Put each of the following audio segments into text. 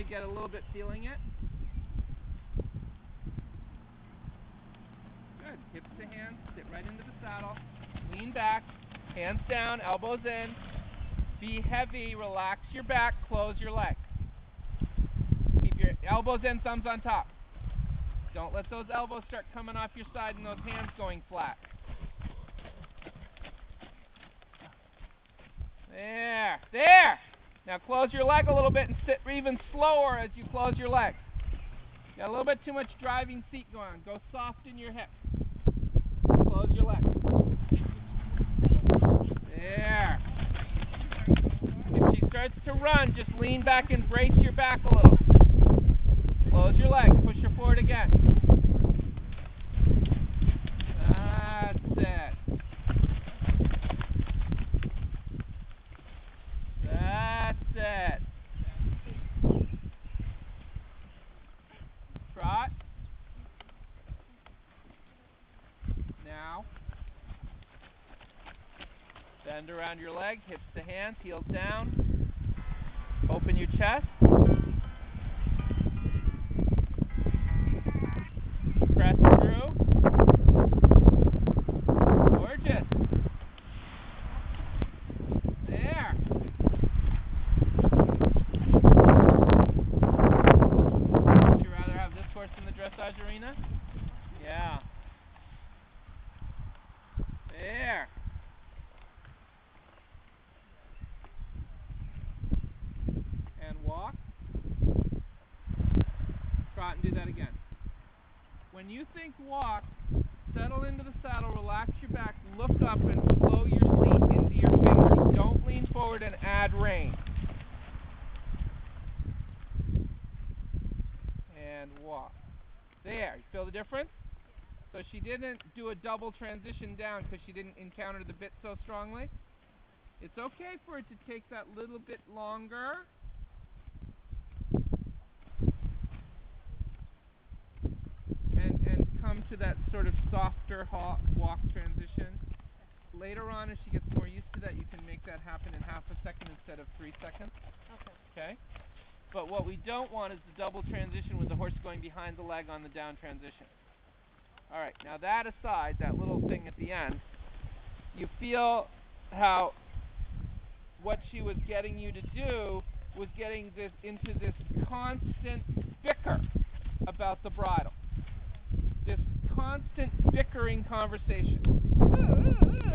to get a little bit feeling it. Good. Hips to hands. Sit right into the saddle. Lean back. Hands down. Elbows in. Be heavy. Relax your back. Close your legs. Keep your elbows in, thumbs on top. Don't let those elbows start coming off your side and those hands going flat. There. There. Now close your leg a little bit and sit even slower as you close your leg. Got a little bit too much driving seat going on. Go soft in your hips. Close your leg. There. If she starts to run, just lean back and brace your back a little. Close your leg. Push her forward again. That's it. That's it. Trot. Now. Bend around your leg, hips to hands, heels down. Open your chest. Press through. Gorgeous. There. Would you rather have this horse in the dressage arena? Yeah. There. And walk. Trot and do that again. When you think walk, settle into the saddle, relax your back, look up and flow your seat into your fingers. Don't lean forward and add rein. And walk. There. You feel the difference? So she didn't do a double transition down because she didn't encounter the bit so strongly. It's okay for it to take that little bit longer. And come to that sort of softer walk transition. Later on, as she gets more used to that, you can make that happen in half a second instead of 3 seconds. Okay? But what we don't want is the double transition with the horse going behind the leg on the down transition. All right, now that aside, that little thing at the end, you feel how what she was getting you to do was getting this into this constant bicker about the bridle. This constant bickering conversation.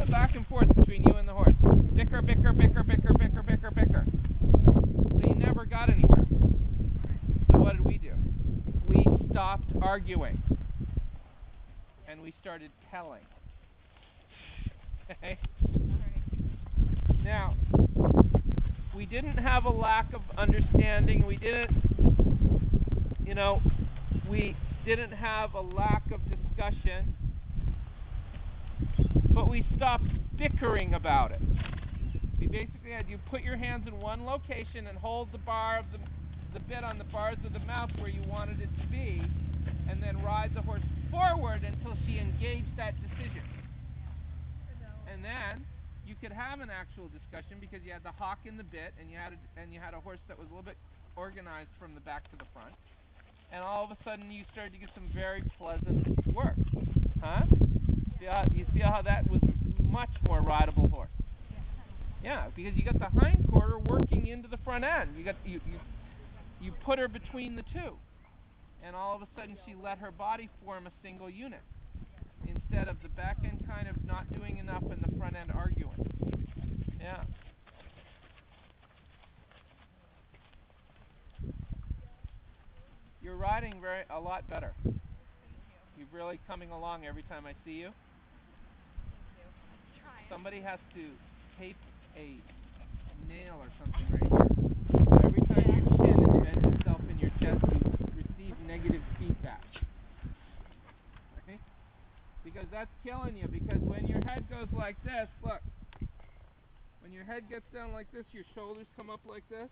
Back and forth between you and the horse. Bicker, bicker, bicker, bicker, bicker, bicker, bicker. So you never got anywhere. So what did we do? We stopped arguing. And we started telling. Okay? Now, we didn't have a lack of understanding. We didn't have a lack of discussion. But we stopped bickering about it. We basically had you put your hands in one location and hold the bar of the bit on the bars of the mouth where you wanted it to be, and then ride the horse forward until she engaged that decision. And then you could have an actual discussion because you had the hock in the bit and you had a horse that was a little bit organized from the back to the front. And all of a sudden you started to get some very pleasant work. Huh? You see how that was a much more rideable horse. Yeah, because you got the hind quarter working into the front end. You put her between the two. And all of a sudden she let her body form a single unit instead of the back end kind of not doing enough and the front end arguing. Yeah. You're riding a lot better. You're really coming along every time I see you. Somebody has to tape a nail or something right here. So every time your chin embeds itself in your chest, you receive negative feedback. Okay? Because that's killing you. Because when your head goes like this, look. When your head gets down like this, your shoulders come up like this.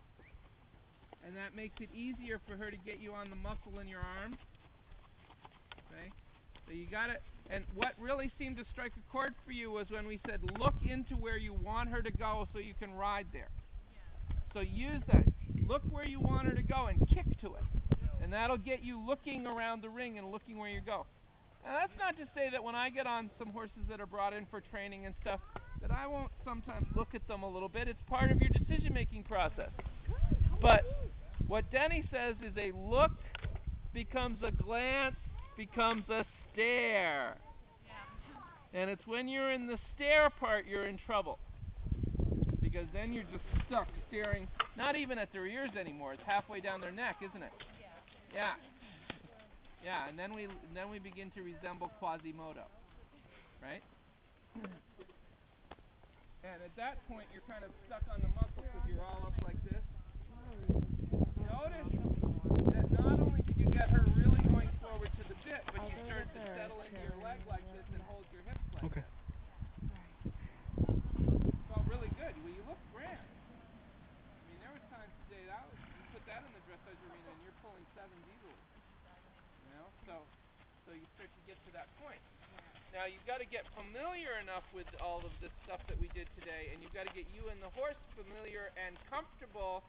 And that makes it easier for her to get you on the muscle in your arm. Okay? So you got it. And what really seemed to strike a chord for you was when we said, look into where you want her to go so you can ride there. So use that. look where you want her to go and kick to it. And that'll get you looking around the ring and looking where you go. Now that's not to say that when I get on some horses that are brought in for training and stuff, that I won't sometimes look at them a little bit. It's part of your decision-making process. But what Denny says is a look becomes a glance, becomes a stare. And it's when you're in the stare part you're in trouble. Because then you're just stuck staring, not even at their ears anymore. It's halfway down their neck, isn't it? Yeah. Yeah, and then we begin to resemble Quasimodo. Right? And at that point you're kind of stuck on the muscles because you're all up like this. Notice that not only did you get her really going forward to the bit, but you started to settle into your leg like this and hold your hips like this. Felt really good. Well, you look grand. I mean, there was times today you put that in the dressage arena and you're pulling 7 easily. You know, so you start to get to that point. Now you've got to get familiar enough with all of this stuff that we did today, and you've got to get you and the horse familiar and comfortable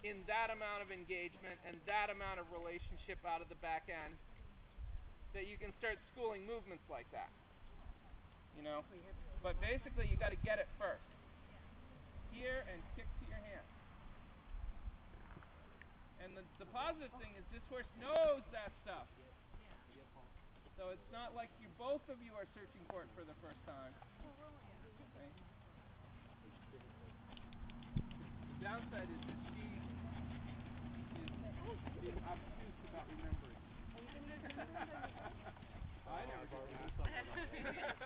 in that amount of engagement and that amount of relationship out of the back end that you can start schooling movements like that. You know? But basically you got to get it first. Here and kick to your hand. And the positive thing is this horse knows that stuff. So it's not like both of you are searching for it for the first time. Okay. The downside is that she is obtuse about remembering. I never do that.